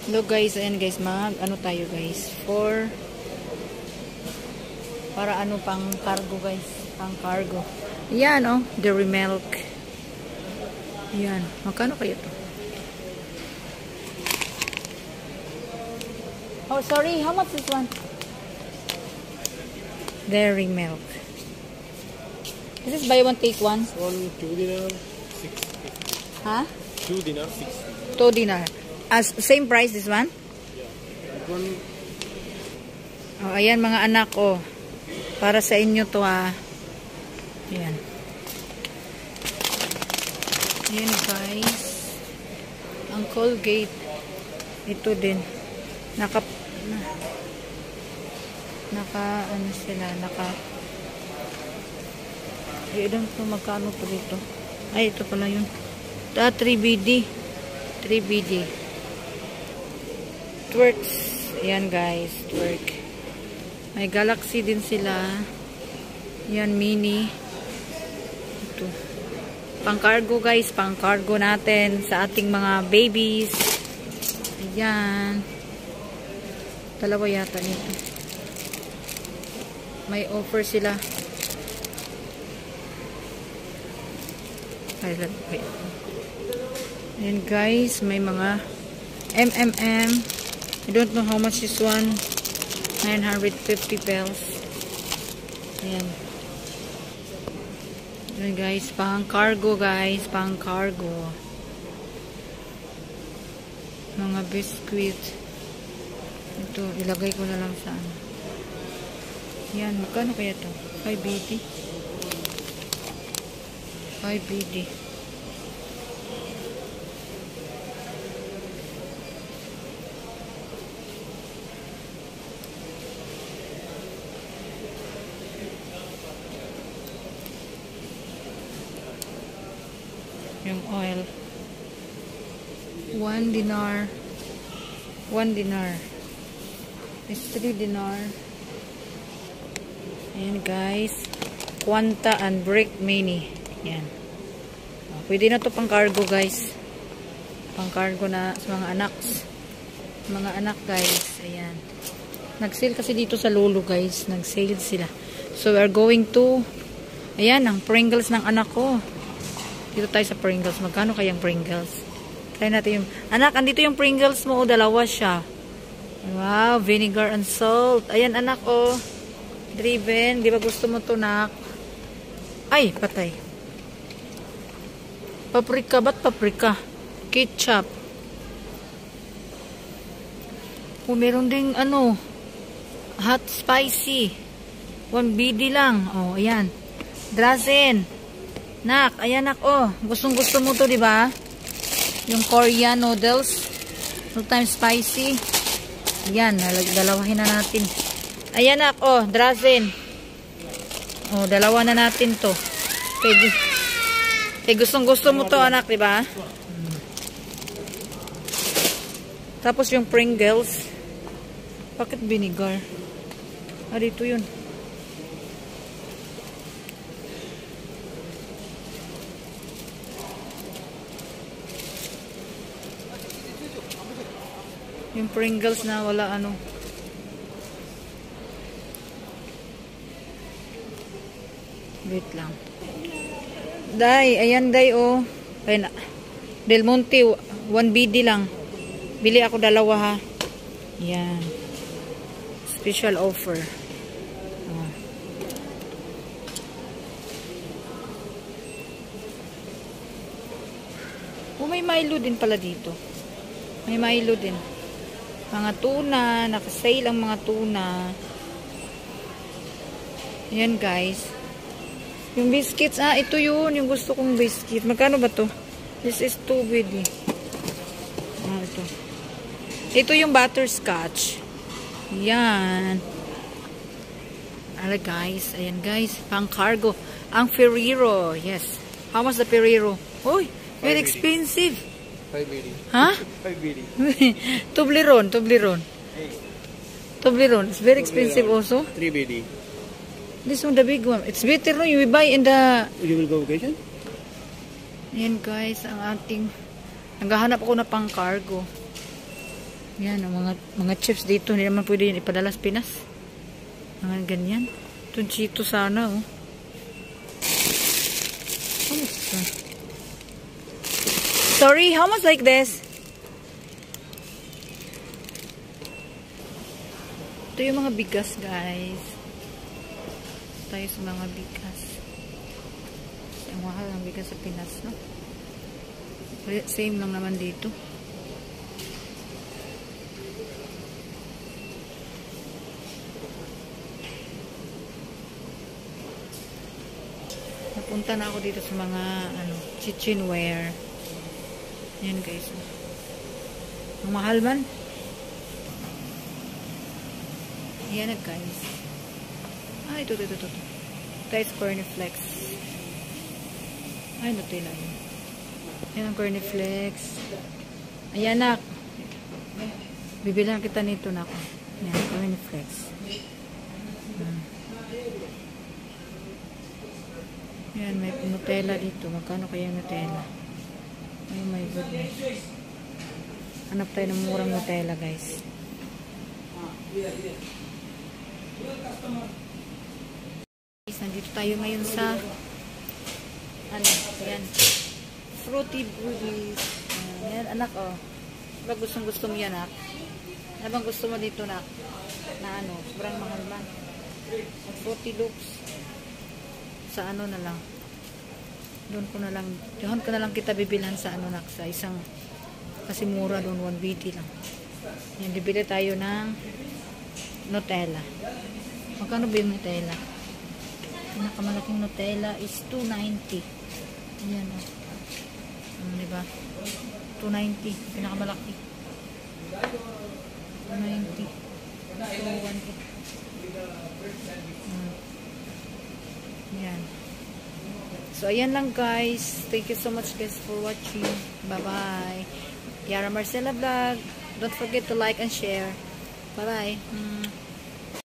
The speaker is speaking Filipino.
Hello guys, ayan guys, ano tayo guys, para ano pang cargo guys, pang cargo. Yan oh, dairy milk. Yan, magkano kaya to? Oh sorry, how much this one? Dairy milk. This is buy one take one? 2 dinar, 6. Huh? 2 dinar, 6. 2 dinar. As same price this one? Yeah. That one. Oh, ayan mga anak ko. Para sa inyo to ha. Ayan. Ayan guys. Ang Colgate. Ito din. Ano sila, I don't know magkano to dito. Ay, ito pala yun. 3BD. 3BD. Twerks. Ayan guys, twerk. May Galaxy din sila. Ayan, mini. Ito. Pang cargo guys, pang cargo natin sa ating mga babies. Ayan. Dalawa yata nito. May offer sila. Ayan guys, may mga MMM. I don't know how much this one. 950 pesos. Ayan. Ayan guys, pang cargo guys, pang cargo. Mga biscuit. Ito, ilagay ko na lang sa ano. Yan, magkano kaya to? 5BD. 5BD. Yung oil. 1 dinar. 1 dinar. It's 3 dinar. Ayan guys. Quanta and Brick Mini. Yan. Pwede na to pang cargo guys. Pang cargo na sa mga anak. Mga anak guys. Ayan. Nag-sale kasi dito sa Lolo guys. Nag-sale sila. So we are going to, ayan, ang Pringles ng anak ko. Dito tayo sa Pringles. Magkano kayang Pringles? Try natin yung, anak, andito yung Pringles mo. O, dalawa siya. Wow, vinegar and salt. Ayan anak, oh. Driven. Di ba gusto mo to, nak? Ay, patay. Paprika. Ba't paprika? Ketchup. O, meron ding, ano, hot spicy. 1BD lang. O, ayan. Drazen. Nak, ayan nak, oh. Gustong-gusto mo to, di ba? Yung Korean noodles. 2 times spicy. Ayan, dalawahin na natin. Ayan nak, oh, Drazen. Oh, dalawa na natin to. Gustong-gusto mo to, anak, di ba? Tapos yung Pringles. Bakit vinegar? Ah, dito yun. Yung Pringles na wala ano. Wait lang. Day, ayan day oh. Ayun, Del Monte 1BD lang. Bili ako dalawa ha. Yan. Special offer. Oh, may Milo din pala dito. May Milo din. Mga tuna, naka-sale ang mga tuna. Ayan guys. Yung biscuits, ito yun, yung gusto kong biscuit. Magkano ba to? This is 2BD. Ito. Ito yung butterscotch. Ayan. Ala guys, ayan guys, pang cargo. Ang Ferrero, yes. How much the Ferrero? Uy, very expensive. 5BD. Ha? 5BD. Toblerone. Toblerone. It's very expensive also. 3BD. This one, the big one. It's better no, you buy in the... You will go vacation? Yan guys, ang ating... Naghahanap ako na pang cargo. Yan, ang mga chips dito. Hindi naman pwede yun ipadala sa Pinas. Mga ganyan. Tunchito sana, oh. Sorry, how much like this? Ito yung mga bigas, guys. Tayo sa mga bigas. Ang mahal ng bigas sa Pinas, no? Same lang naman dito. Napunta na ako dito sa mga kitchenware. Yan, guys. Ang mahal man. Yan na, guys. Ito. Guys, cornflakes. Nutella yun. Yan ang cornflakes. Ayan, nak. Bibilang kita nito, nak. Yan, cornflakes. Yan, may Nutella dito. Magkano kaya Nutella? Oh my goodness. Hanap tayo ng murang Nutella, guys. Nandito tayo ngayon sa yan, fruity booties. Yan, anak, oh. Diba gusto mo yan, nak? Ano bang gusto mo dito, nak? Na sobrang mahal man. Fruity loops. Sa na lang. Doon ko na lang kita bibilhan sa nak, sa isang, kasi mura doon, 1BT lang. Yan, bibili tayo ng Nutella. Magkano ba yung Nutella? Pinakamalaking Nutella is 290. Ayan, oh. Diba? 290. Pinakamalaki. 290. 218. Ayan. So, ayan lang, guys. Thank you so much, guys, for watching. Bye-bye. Yara Marcela Vlog. Don't forget to like and share. Bye-bye.